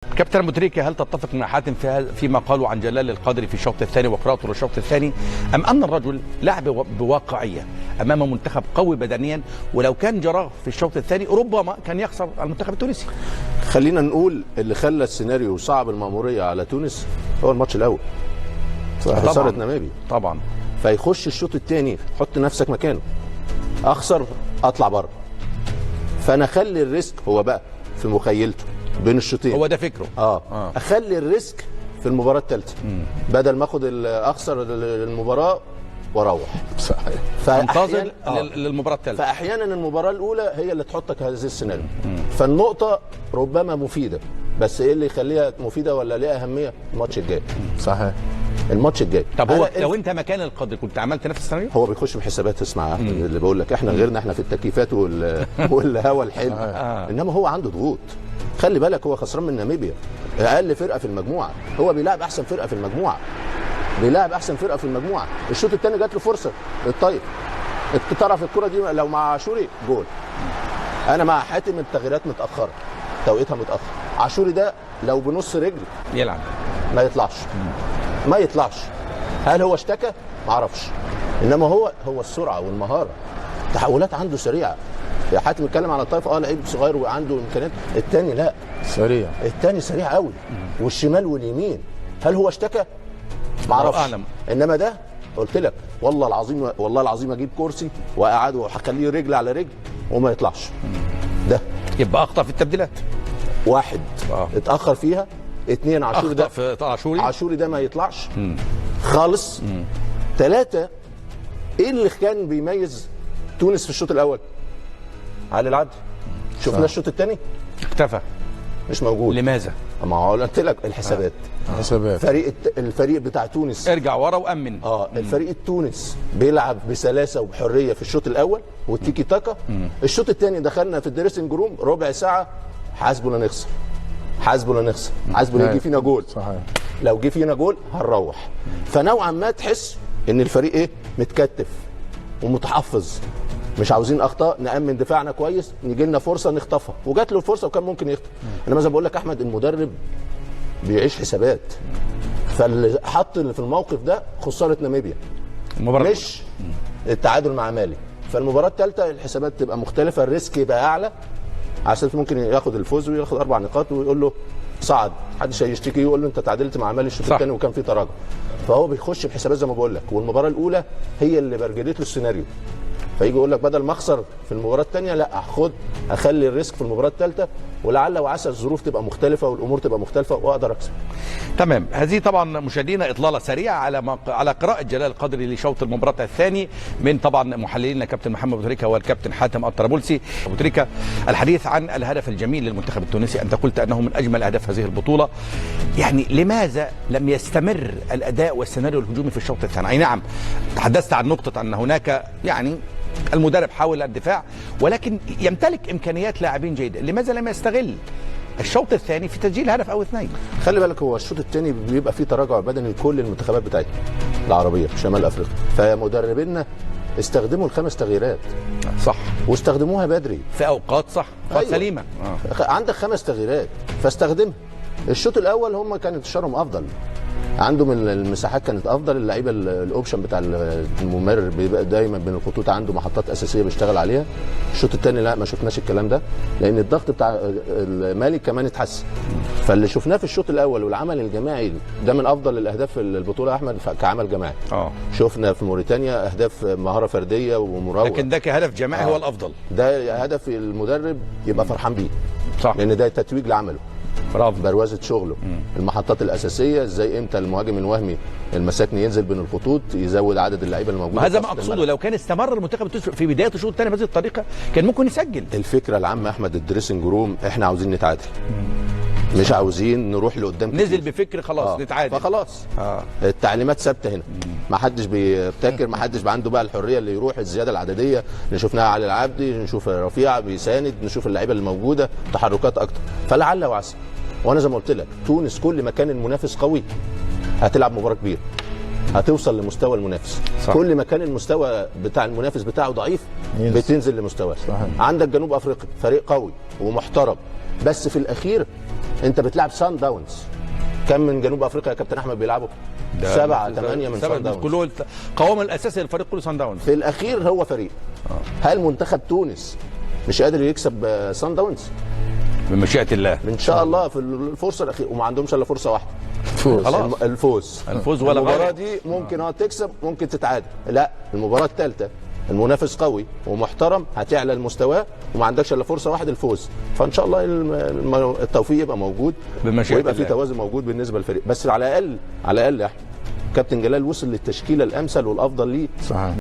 كابتن أبو تريكة، هل تتفق مع حاتم فيما قالوا عن جلال القدري في الشوط الثاني وقراءته للشوط الثاني، أم أن الرجل لعب بواقعية أمام منتخب قوي بدنيا، ولو كان جراه في الشوط الثاني ربما كان يخسر المنتخب التونسي؟ خلينا نقول اللي خلى السيناريو صعب المأمورية على تونس هو الماتش الأول، خسارة ناميبيا طبعا. فيخش الشوط الثاني، حط نفسك مكانه، أخسر أطلع بره. فأنا أخلي الريسك هو بقى في مخيلته بين الشوطين، هو ده فكره. أخلي الريسك في المباراة الثالثة بدل ما اخد اخسر المباراة واروح. صحيح. انتظر للمباراة الثالثة. فاحيانا المباراة الأولى هي اللي تحطك هذه السيناريو. فالنقطة ربما مفيدة، بس ايه اللي يخليها مفيدة ولا ليها أهمية؟ الماتش الجاي. صحيح. الماتش الجاي. طب هو لو انت مكان القدر كنت عملت نفس السيناريو؟ هو بيخش بحسابات. اسمع اللي بقول لك، احنا غيرنا، احنا في التكييفات والهواء الحلو. انما هو عنده ضغوط. خلي بالك هو خسران من ناميبيا، اقل فرقه في المجموعه، هو بيلعب احسن فرقه في المجموعه، الشوط الثاني جات له فرصه الطيب، طرف الكره دي لو مع عاشوري جول. انا مع حاتم التغييرات متاخره، توقيتها متاخر. عاشوري ده لو بنص رجل يلعب ما يطلعش. هل هو اشتكى؟ ما اعرفش، انما هو السرعه والمهاره، تحولات عنده سريعه. يا حاتم اتكلم على الطائف، لعيب صغير وعنده امكانيات. الثاني لا، الثاني سريع قوي، والشمال واليمين. هل هو اشتكى؟ ما اعرفش. انما ده قلت لك والله العظيم اجيب كرسي واقعده وهخليه رجل على رجل وما يطلعش. ده يبقى اخطا في التبديلات. واحد اتاخر فيها. اثنين عاشوري ده عاشوري ده ما يطلعش خالص. ثلاثة، ايه اللي كان بيميز تونس في الشوط الاول؟ علي العبد. شفنا الشوط الثاني اختفى، مش موجود. لماذا؟ ما هو قلت لك الحسابات. الفريق بتاع تونس ارجع ورا وامن. الفريق التونس بيلعب بسلاسه وبحريه في الشوط الاول والتيكي تاكا. الشوط الثاني دخلنا في الدريسنج روم ربع ساعه، حاسبه لا نخسر، يجي فينا جول. صحيح. لو جه فينا جول هنروح. فنوعا ما تحس ان الفريق ايه، متكتف ومتحفظ، مش عاوزين اخطاء، نامن دفاعنا كويس، نيجي لنا فرصه نخطفها، وجات له الفرصه وكان ممكن يخطف. انا زي ما بقول لك احمد، المدرب بيعيش حسابات. فاللي حط اللي في الموقف ده خساره ناميبيا، مش التعادل مع مالي. فالمباراه الثالثه الحسابات تبقى مختلفه، الريسك يبقى اعلى، عشان ممكن ياخد الفوز وياخد 4 نقاط ويقول له صعد، محدش هيشتكي يقول له انت تعادلت مع مالي الشوط الثاني وكان في تراجع. فهو بيخش بحسابات زي ما بقول لك، والمباراه الاولى هي اللي برجلت له السيناريو. فيجي يقول لك بدل ما اخسر في المباراه الثانيه، لا اخلي الريسك في المباراه الثالثه، ولعل وعسى الظروف تبقى مختلفه والامور تبقى مختلفه واقدر اكسب. تمام. هذه طبعا مشاهدينا اطلاله سريعه على قراءه جلال القدري لشوط المباراه الثاني من طبعا محللينا كابتن محمد ابو تريكه والكابتن حاتم الطرابلسي. ابو تريكه، الحديث عن الهدف الجميل للمنتخب التونسي، انت قلت انه من اجمل اهداف هذه البطوله. يعني لماذا لم يستمر الاداء والسيناريو الهجومي في الشوط الثاني؟ اي نعم، تحدثت عن نقطه ان هناك يعني المدرب حاول الدفاع، ولكن يمتلك امكانيات لاعبين جيده، لماذا لم يستغل الشوط الثاني في تسجيل هدف او اثنين؟ خلي بالك هو الشوط الثاني بيبقى فيه تراجع بدني لكل المنتخبات بتاعتنا العربيه في شمال افريقيا، فمدربينا استخدموا ال5 تغييرات. صح. واستخدموها بدري في اوقات صح، أيوة. سليمه. عندك 5 تغييرات فاستخدمها. الشوط الاول هم كانت انتشارهم افضل، عندهم المساحات كانت افضل، اللعيبه الاوبشن بتاع الممرر بيبقى دايما بين الخطوط عنده محطات اساسيه بيشتغل عليها. الشوط الثاني لا، ما شفناش الكلام ده، لان الضغط بتاع المالي كمان اتحسن. فاللي شفناه في الشوط الاول والعمل الجماعي ده من افضل الاهداف في البطوله يا احمد كعمل جماعي. شفنا في موريتانيا اهداف مهاره فرديه ومراوغه، لكن ده كهدف جماعي هو الافضل. ده هدف المدرب يبقى فرحان بيه، صح، لان ده تتويج لعمله، برافو، بروازه شغله. المحطات الاساسيه، ازاي امتى المهاجم الوهمي المساكني ينزل بين الخطوط يزود عدد اللعيبه الموجوده. هذا ما اقصده، لو كان استمر المنتخب التونسي في بدايه الشوط الثاني بهذه الطريقه كان ممكن يسجل. الفكره العامه احمد، الدريسنج روم احنا عاوزين نتعادل، مش عاوزين نروح لقدام كتير. نزل بفكر خلاص نتعادل، فخلاص التعليمات ثابته هنا، ما حدش بيبتكر، ما حدش عنده بقى الحريه اللي يروح الزياده العدديه اللي شفناها علي العبدي، نشوف رفيع بيساند، نشوف اللعيبه الموجوده تحركات اكتر. فلعل وعسى، وانا زي ما قلت لك تونس كل ما كان المنافس قوي هتلعب مباراه كبيره، هتوصل لمستوى المنافس. صح. كل ما كان المستوى بتاع المنافس بتاعه ضعيف بتنزل لمستواه. عندك جنوب افريقيا فريق قوي ومحترم، بس في الاخير انت بتلعب سان داونز. كم من جنوب افريقيا يا كابتن احمد بيلعبوا؟ 7 8 من سان داونز. كله القوام الاساسي للفريق كله سان داونز. في الاخير هو فريق. هل منتخب تونس مش قادر يكسب سان داونز؟ بمشيئه الله ان شاء الله في الفرصه الاخيره، وما عندهمش الا فرصه واحده. خلاص الفوز ولا المباراه غير. دي ممكن تكسب ممكن تتعادل. لا، المباراه الثالثه المنافس قوي ومحترم، هتعلى المستوى وما عندكش الا فرصه واحده الفوز. فان شاء الله التوفيق يبقى موجود ويبقى في توازن موجود بالنسبه للفريق. بس على الاقل يا احمد كابتن جلال وصل للتشكيله الامثل والافضل ليه. صحيح.